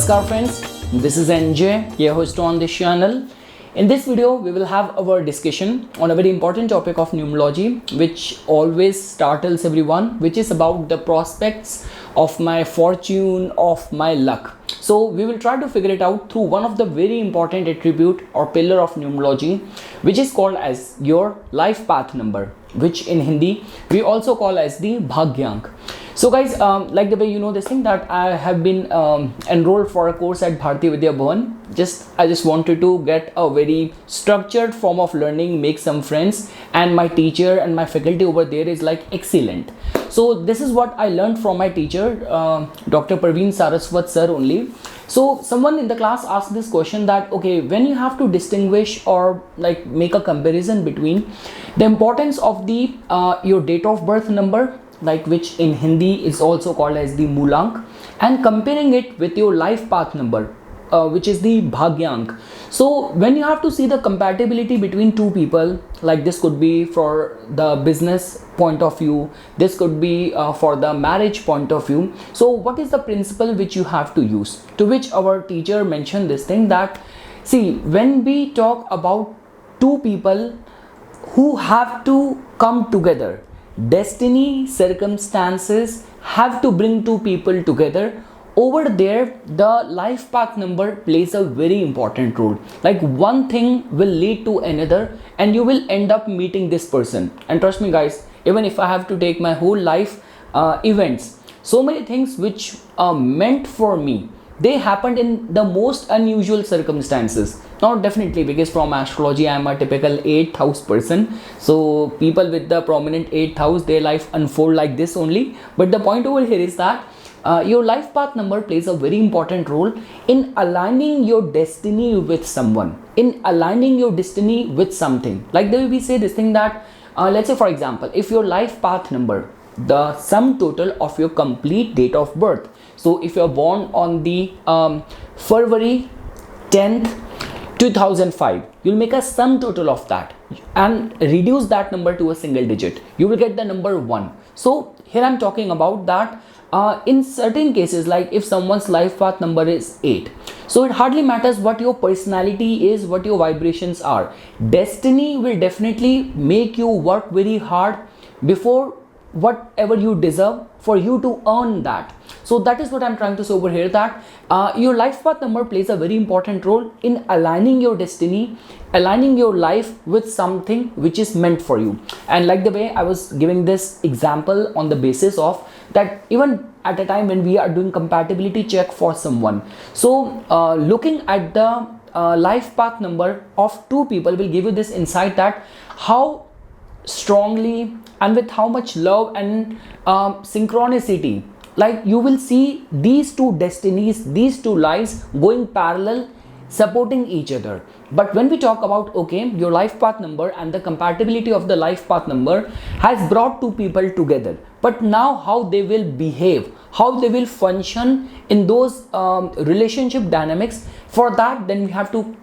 Namaskar friends, this is NJ, your host on this channel. In this video, we will have our discussion on a very important topic of numerology, which always startles everyone, which is about the prospects of my fortune, of my luck. So we will try to figure it out through one of the very important attribute or pillar of numerology, which is called as your life path number, which in Hindi we also call as the Bhagyank. So guys, like the way you know this thing that I have been enrolled for a course at Bharti Vidya Bhavan. I just wanted to get a very structured form of learning, make some friends, and my teacher and my faculty over there is like excellent. So this is what I learned from my teacher, Dr. Praveen Saraswat sir only. So someone in the class asked this question that, okay, when you have to distinguish or like make a comparison between the importance of the your date of birth number, like which in Hindi is also called as the Moolank, and comparing it with your life path number, which is the Bhagyank. So when you have to see the compatibility between two people, like this could be for the business point of view, this could be for the marriage point of view. So what is the principle which you have to use? To which our teacher mentioned this thing that, see, when we talk about two people who have to come together, destiny, circumstances have to bring two people together. Over there, the life path number plays a very important role. Like one thing will lead to another and you will end up meeting this person. And trust me guys, even if I have to take my whole life events, so many things which are meant for me, they happened in the most unusual circumstances. Not definitely because from astrology I am a typical 8th house person. So people with the prominent 8th house, their life unfold like this only. But the point over here is that your life path number plays a very important role in aligning your destiny with someone, in aligning your destiny with something. Like the way we say this thing that, let's say for example, if your life path number, the sum total of your complete date of birth. So if you're born on the February 10th, 2005, you'll make a sum total of that and reduce that number to a single digit. You will get the number 1. So here I'm talking about that in certain cases, like if someone's life path number is 8, so it hardly matters what your personality is, what your vibrations are. Destiny will definitely make you work very hard before whatever you deserve for you to earn that. So that is what I'm trying to say over here, that your life path number plays a very important role in aligning your destiny, aligning your life with something which is meant for you. And like the way I was giving this example on the basis of that, even at a time when we are doing compatibility check for someone, so looking at the life path number of two people will give you this insight that how strongly and with how much love and synchronicity, like you will see these two destinies, these two lives going parallel, supporting each other. But when we talk about, okay, your life path number and the compatibility of the life path number has brought two people together, but now how they will behave, how they will function in those relationship dynamics, for that then we have to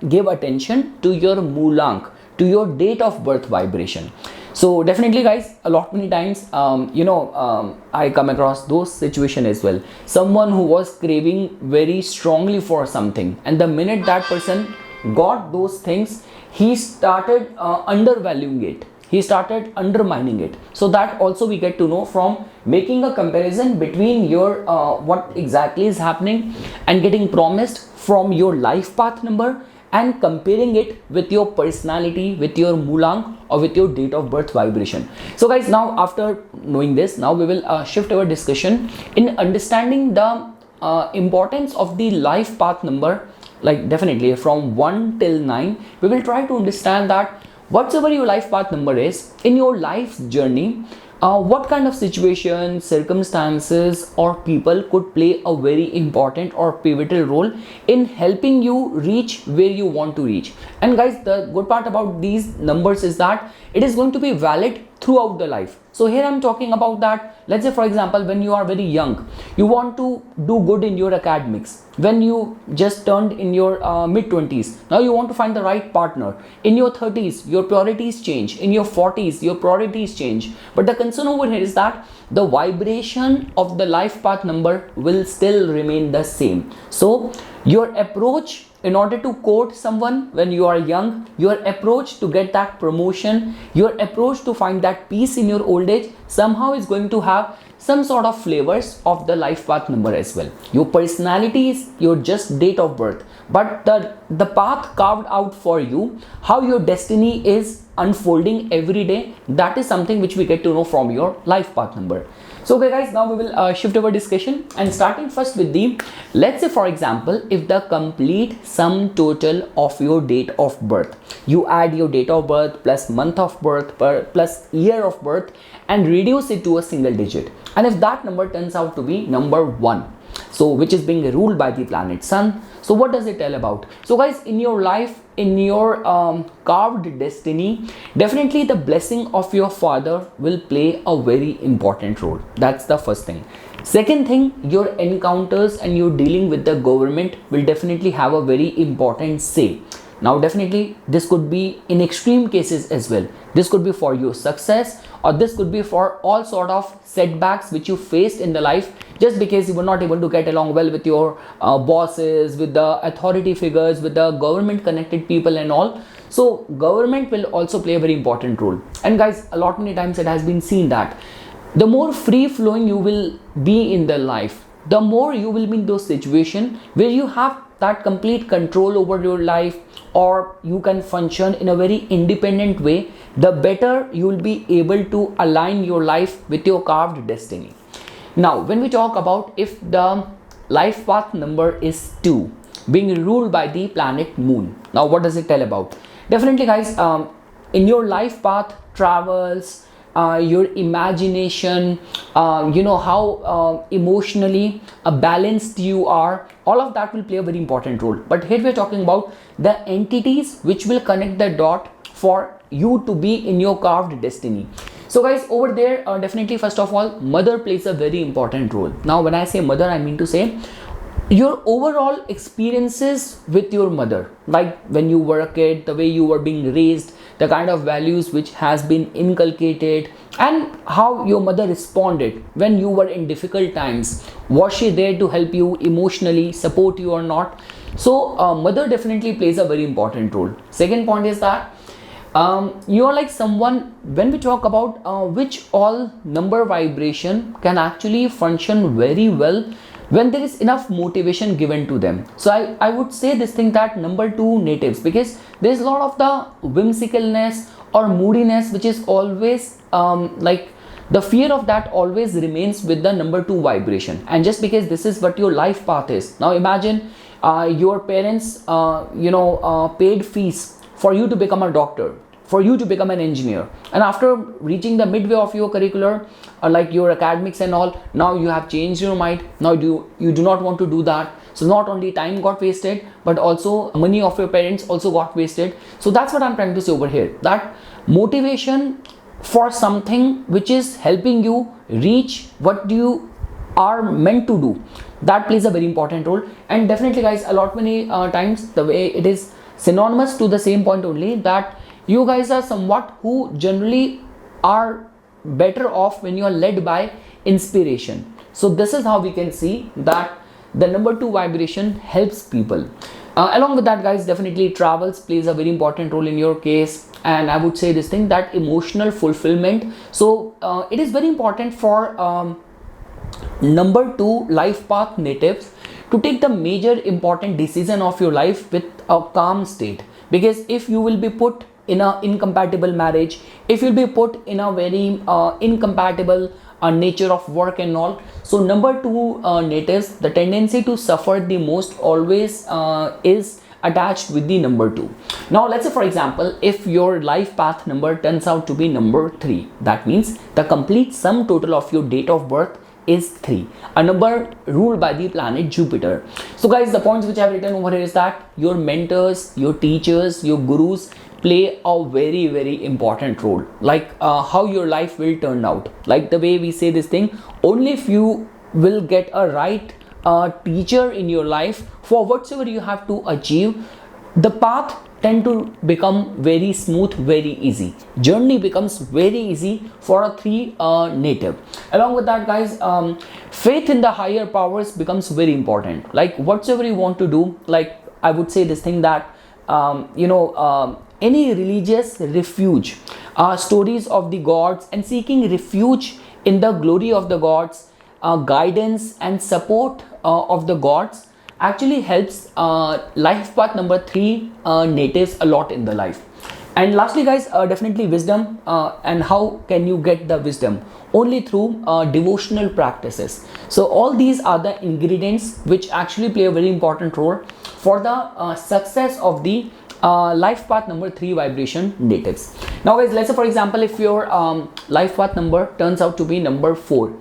give attention to your Moolank, to your date of birth vibration. So definitely guys, a lot many times I come across those situation as well. Someone who was craving very strongly for something, and the minute that person got those things, he started undervaluing it, he started undermining it. So that also we get to know from making a comparison between your what exactly is happening and getting promised from your life path number, and comparing it with your personality, with your Moolank, or with your date of birth vibration. So guys, now after knowing this, now we will shift our discussion in understanding the importance of the life path number. Like definitely from 1 till 9, we will try to understand that whatsoever your life path number is in your life's journey, what kind of situations, circumstances or people could play a very important or pivotal role in helping you reach where you want to reach. And guys, the good part about these numbers is that it is going to be valid throughout the life. So here I'm talking about that, let's say for example, when you are very young, you want to do good in your academics. When you just turned in your mid-20s, now you want to find the right partner. In your 30s, your priorities change. In your 40s, your priorities change. But the concern over here is that the vibration of the life path number will still remain the same. So your approach in order to court someone when you are young, your approach to get that promotion, your approach to find that peace in your old age somehow is going to have some sort of flavors of the life path number as well. Your personality is your just date of birth, but the path carved out for you, how your destiny is unfolding every day, that is something which we get to know from your life path number. So okay guys, now we will shift our discussion and starting first with the, let's say for example, if the complete sum total of your date of birth, you add your date of birth plus month of birth plus year of birth and reduce it to a single digit, and if that number turns out to be number 1, so which is being ruled by the planet sun, so what does it tell about? So guys, in your life, in your carved destiny, definitely the blessing of your father will play a very important role. That's the first thing. Second thing, your encounters and your dealing with the government will definitely have a very important say. Now definitely this could be in extreme cases as well. This could be for your success, or this could be for all sort of setbacks which you faced in the life just because you were not able to get along well with your bosses, with the authority figures, with the government connected people and all. So government will also play a very important role. And guys, a lot many times it has been seen that the more free flowing you will be in the life, the more you will be in those situations where you have that complete control over your life, or you can function in a very independent way, the better you will be able to align your life with your carved destiny. Now when we talk about if the life path number is 2, being ruled by the planet moon, now what does it tell about? Definitely guys, in your life path travels, your imagination, you know how emotionally balanced you are, all of that will play a very important role. But here we are talking about the entities which will connect the dot for you to be in your carved destiny. So guys, over there definitely first of all, mother plays a very important role. Now when I say mother, I mean to say your overall experiences with your mother, like when you were a kid, the way you were being raised, the kind of values which has been inculcated, and how your mother responded when you were in difficult times. Was she there to help you emotionally, support you or not? So mother definitely plays a very important role. Second point is that you are like someone, when we talk about which all number vibration can actually function very well when there is enough motivation given to them. So I would say this thing that number 2 natives, because there is a lot of the whimsicalness or moodiness which is always like the fear of that always remains with the number 2 vibration. And just because this is what your life path is, now imagine your parents paid fees for you to become a doctor, for you to become an engineer, and after reaching the midway of your curricular like your academics and all, now you have changed your mind, now you do not want to do that. So not only time got wasted, but also money of your parents also got wasted. So that's what I'm trying to say over here, that motivation for something which is helping you reach what you are meant to do, that plays a very important role. And definitely guys, a lot many times the way it is synonymous to the same point only, that you guys are somewhat who generally are better off when you are led by inspiration. So this is how we can see that the number 2 vibration helps people. Along with that guys, definitely travels plays a very important role in your case. And I would say this thing, that emotional fulfillment. So it is very important for number 2 life path natives to take the major important decision of your life with a calm state. Because if you will be put in a incompatible marriage, if you'll be put in a very incompatible nature of work and all, so number 2 natives, the tendency to suffer the most always is attached with the number 2. Now let's say for example, if your life path number turns out to be number 3, that means the complete sum total of your date of birth is 3, a number ruled by the planet Jupiter. So guys, the points which I have written over here is that your mentors, your teachers, your gurus play a very important role, like how your life will turn out. Like the way we say this thing, only if you will get a right teacher in your life for whatsoever you have to achieve, the path tend to become very smooth, very easy. Journey becomes very easy for a 3 native. Along with that, guys, faith in the higher powers becomes very important. Like whatsoever you want to do, like I would say this thing that any religious refuge, stories of the gods and seeking refuge in the glory of the gods, guidance and support of the gods actually helps life path number 3 natives a lot in the life. And lastly, guys, definitely wisdom. And how can you get the wisdom? Only through devotional practices. So all these are the ingredients which actually play a very important role for the success of the life path number 3 vibration natives. Now guys, let's say for example, if your life path number turns out to be number 4,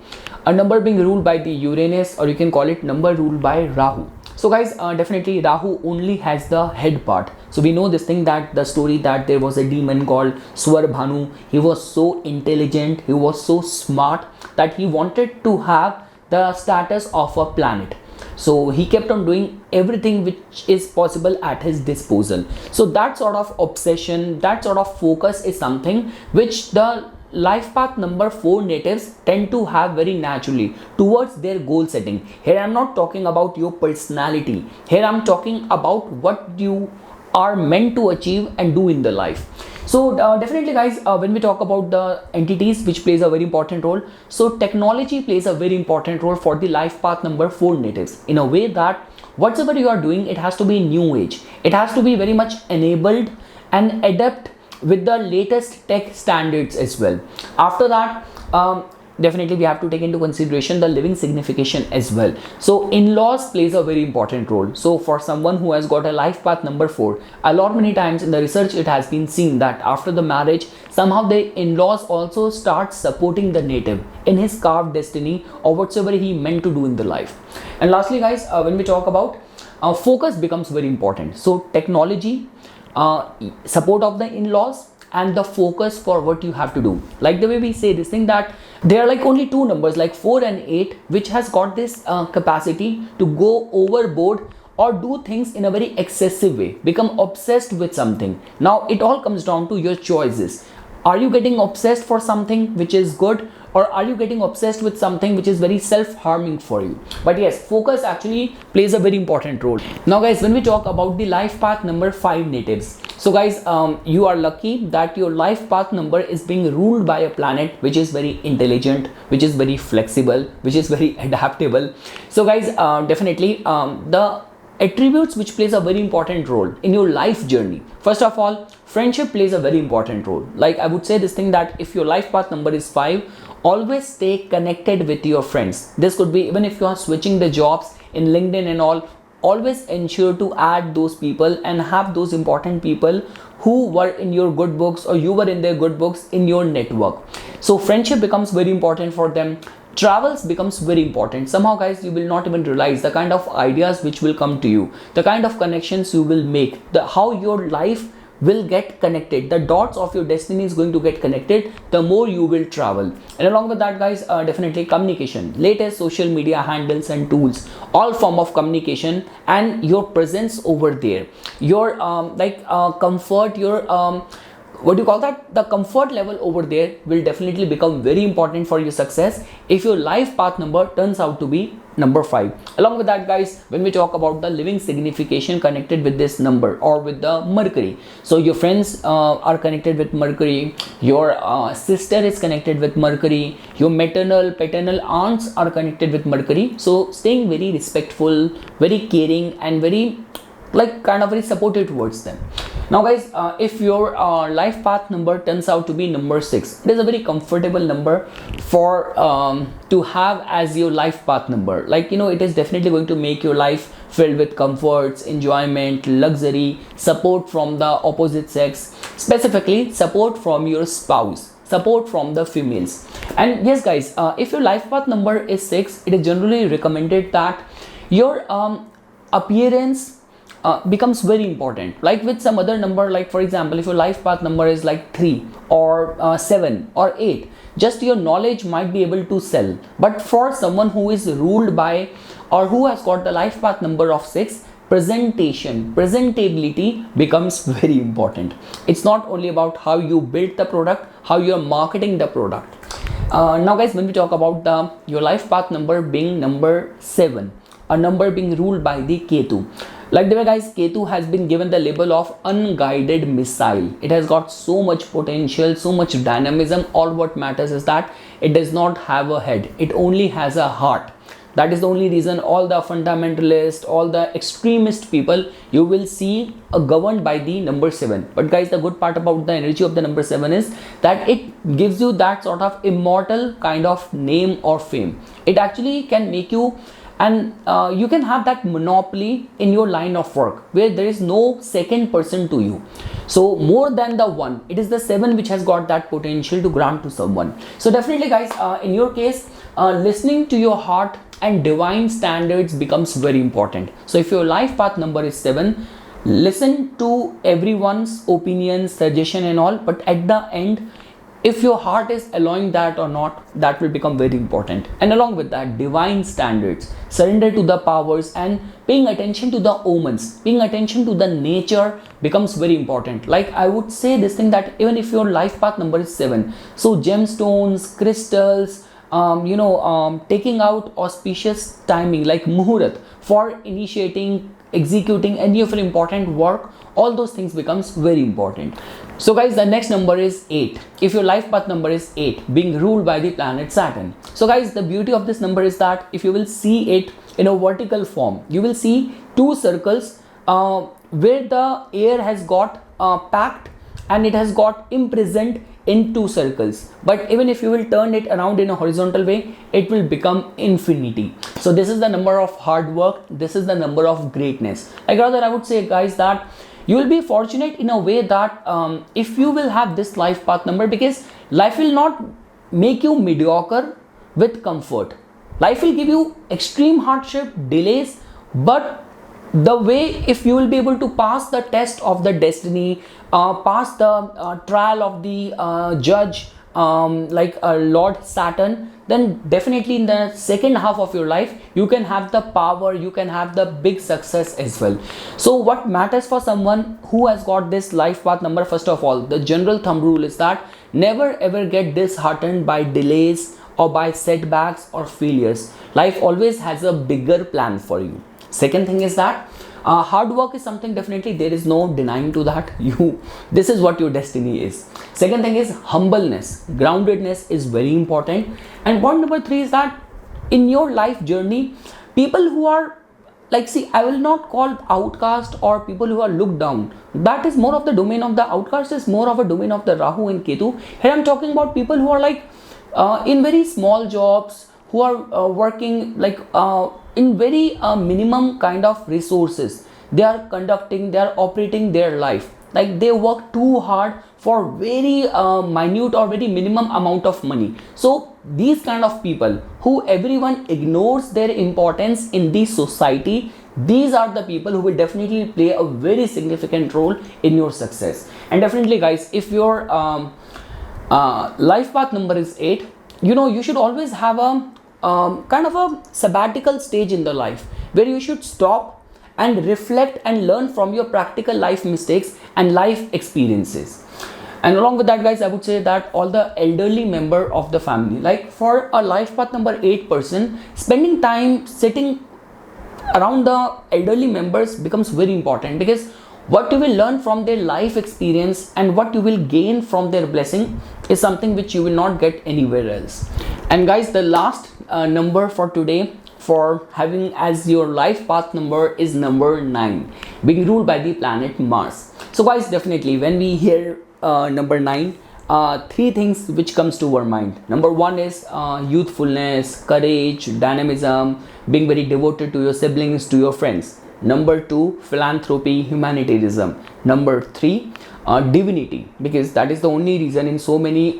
a number being ruled by the Uranus, or you can call it number ruled by Rahu. So guys, definitely Rahu only has the head part. So we know this thing, that the story that there was a demon called Swarbhanu. He was so intelligent, he was so smart that he wanted to have the status of a planet. So he kept on doing everything which is possible at his disposal. So that sort of obsession, that sort of focus is something which the life path number 4 natives tend to have very naturally towards their goal setting. Here I'm not talking about your personality. Here I'm talking about what you are meant to achieve and do in the life. So definitely guys, when we talk about the entities which plays a very important role, so technology plays a very important role for the life path number 4 natives, in a way that whatever you are doing, it has to be new age. It has to be very much enabled and adapt with the latest tech standards as well. After that, definitely we have to take into consideration the living signification as well. So in-laws plays a very important role. So for someone who has got a life path number 4, a lot many times in the research it has been seen that after the marriage, somehow the in-laws also start supporting the native in his carved destiny or whatsoever he meant to do in the life. And lastly guys, when we talk about focus becomes very important. So technology, support of the in-laws, and the focus for what you have to do. Like the way we say this thing, that there are like only 2 numbers like 4 and 8 which has got this capacity to go overboard or do things in a very excessive way, become obsessed with something. Now it all comes down to your choices. Are you getting obsessed for something which is good, or are you getting obsessed with something which is very self-harming for you? But yes, focus actually plays a very important role. Now guys, when we talk about the life path number 5 natives, so guys, you are lucky that your life path number is being ruled by a planet which is very intelligent, which is very flexible, which is very adaptable. So guys, definitely the attributes which plays a very important role in your life journey. First of all, friendship plays a very important role. Like I would say this thing, that if your life path number is 5, always stay connected with your friends. This could be even if you are switching the jobs in LinkedIn and all, always ensure to add those people and have those important people who were in your good books or you were in their good books in your network. So friendship becomes very important for them. Travels becomes very important. Somehow guys, you will not even realize the kind of ideas which will come to you, the kind of connections you will make, how your life will get connected, the dots of your destiny is going to get connected the more you will travel. And along with that guys, definitely communication, latest social media handles and tools, all form of communication and your presence over there, your comfort, your what do you call that, the comfort level over there will definitely become very important for your success if your life path number turns out to be number 5. Along with that guys, when we talk about the living signification connected with this number or with the Mercury, so your friends are connected with Mercury, your sister is connected with Mercury, your maternal paternal aunts are connected with Mercury. So staying very respectful, very caring and very very supportive towards them. Now guys, if your life path number turns out to be number 6, it is a very comfortable number for to have as your life path number. It is definitely going to make your life filled with comforts, enjoyment, luxury, support from the opposite sex, specifically support from your spouse, support from the females. And yes guys, if your life path number is 6, it is generally recommended that your appearance, becomes very important. Like with some other number, like for example, if your life path number is like 3 or 7 or 8, just your knowledge might be able to sell. But for someone who is ruled by or who has got the life path number of 6, presentability becomes very important. It's not only about how you build the product, how you are marketing the product. Now guys, when we talk about your life path number being number 7, a number being ruled by the Ketu. Like the way guys, Ketu has been given the label of unguided missile. It has got so much potential, so much dynamism. All what matters is that it does not have a head. It only has a heart. That is the only reason all the fundamentalists, all the extremist people, you will see governed by the number 7. But guys, the good part about the energy of the number 7 is that it gives you that sort of immortal kind of name or fame. It actually can make you, and you can have that monopoly in your line of work where there is no second person to you. So more than the 1, it is the 7 which has got that potential to grant to someone. So definitely guys, in your case, listening to your heart and divine standards becomes very important. So if your life path number is 7, listen to everyone's opinion, suggestion and all, but at the end, if your heart is allowing that or not, that will become very important. And along with that, divine standards, surrender to the powers and paying attention to the omens, paying attention to the nature becomes very important. Like I would say this thing, that even if your life path number is 7, so gemstones, crystals, taking out auspicious timing like muhurat for initiating, executing any of your important work, all those things becomes very important. So guys, the next number is 8. If your life path number is 8, being ruled by the planet Saturn. So guys, the beauty of this number is that if you will see it in a vertical form, you will see 2 circles where the air has got packed and it has got imprisoned in 2 circles. But even if you will turn it around in a horizontal way, it will become infinity. So this is the number of hard work. This is the number of greatness. Like rather, I would say guys that you will be fortunate in a way that if you will have this life path number, because life will not make you mediocre with comfort. Life will give you extreme hardship, delays, but the way, if you will be able to pass the test of the destiny, pass the trial of the judge, like Lord Saturn, then definitely in the second half of your life, you can have the power, you can have the big success as well. So what matters for someone who has got this life path number, first of all, the general thumb rule is that never ever get disheartened by delays or by setbacks or failures. Life always has a bigger plan for you. Second thing is that hard work is something, definitely there is no denying to that. This is what your destiny is. Second thing is humbleness, groundedness is very important. And point number 3 is that in your life journey, people who are like, see, I will not call outcast or people who are looked down. That is more of the domain of the outcast, is more of a domain of the Rahu and Ketu. Here I'm talking about people who are like in very small jobs, who are working like in very minimum kind of resources. They are conducting, they are operating their life. Like they work too hard for very minute or very minimum amount of money. So these kind of people who everyone ignores their importance in the society, these are the people who will definitely play a very significant role in your success. And definitely guys, if your life path number is 8, you should always have a kind of a sabbatical stage in the life where you should stop and reflect and learn from your practical life mistakes and life experiences. And along with that guys, I would say that all the elderly member of the family, like for a life path number 8 person, spending time sitting around the elderly members becomes very important, because what you will learn from their life experience and what you will gain from their blessing is something which you will not get anywhere else. And guys, the last number for today for having as your life path number is number 9, being ruled by the planet Mars. So guys, definitely when we hear number 9, 3 things which comes to our mind. Number 1 is youthfulness, courage, dynamism, being very devoted to your siblings, to your friends. Number 2, philanthropy, humanitarianism. Number 3, divinity, because that is the only reason in so many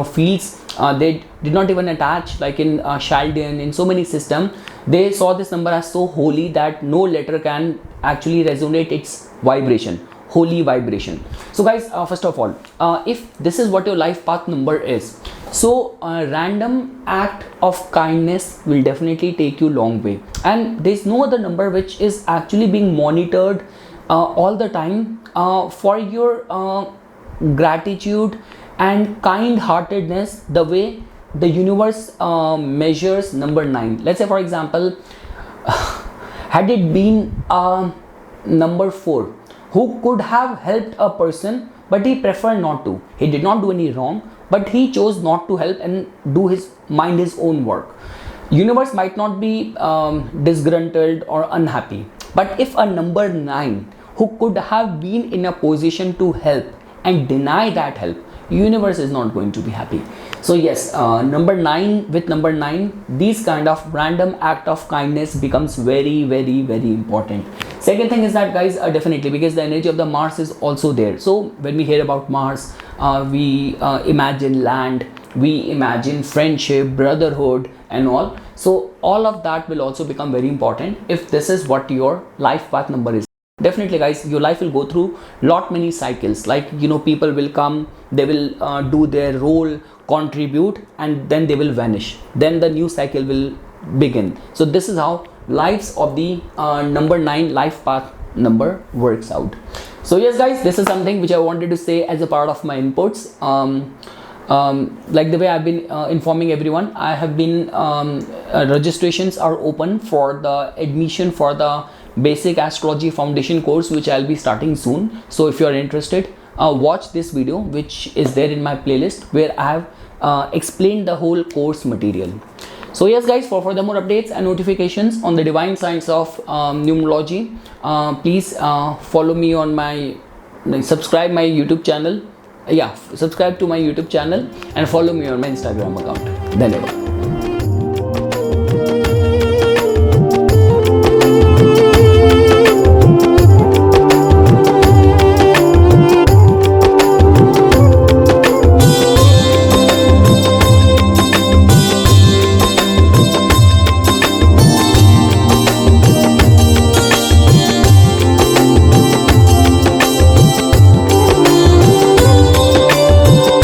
fields they did not even attach, like in Chaldean, in so many system, they saw this number as so holy that no letter can actually resonate its vibration, holy vibration. So guys, first of all, if this is what your life path number is, so a random act of kindness will definitely take you long way, and there is no other number which is actually being monitored all the time for your gratitude and kind-heartedness, the way the universe measures number 9. Let's say for example, had it been number 4, who could have helped a person but he preferred not to. He did not do any wrong, but he chose not to help and do his own work. Universe might not be disgruntled or unhappy, but if a number 9 who could have been in a position to help and deny that help, universe is not going to be happy. So yes, number 9, with number 9, these kind of random act of kindness becomes very, very, very important. Second thing is that guys, definitely, because the energy of the Mars is also there. So when we hear about Mars, we imagine land, we imagine friendship, brotherhood and all. So all of that will also become very important if this is what your life path number is. Definitely guys, your life will go through lot many cycles, like people will come, they will do their role, contribute, and then they will vanish, then the new cycle will begin. So this is how lives of the number 9 life path number works out. So yes guys, this is something which I wanted to say as a part of my inputs. Like the way I've been informing everyone, I have been registrations are open for the admission for the basic astrology foundation course, which I'll be starting soon. So if you are interested, watch this video which is there in my playlist, where I have explained the whole course material. So yes guys, for further more updates and notifications on the divine science of numerology, please follow me on my, subscribe my YouTube channel. Subscribe to my YouTube channel and follow me on my Instagram account. Dhanyavad.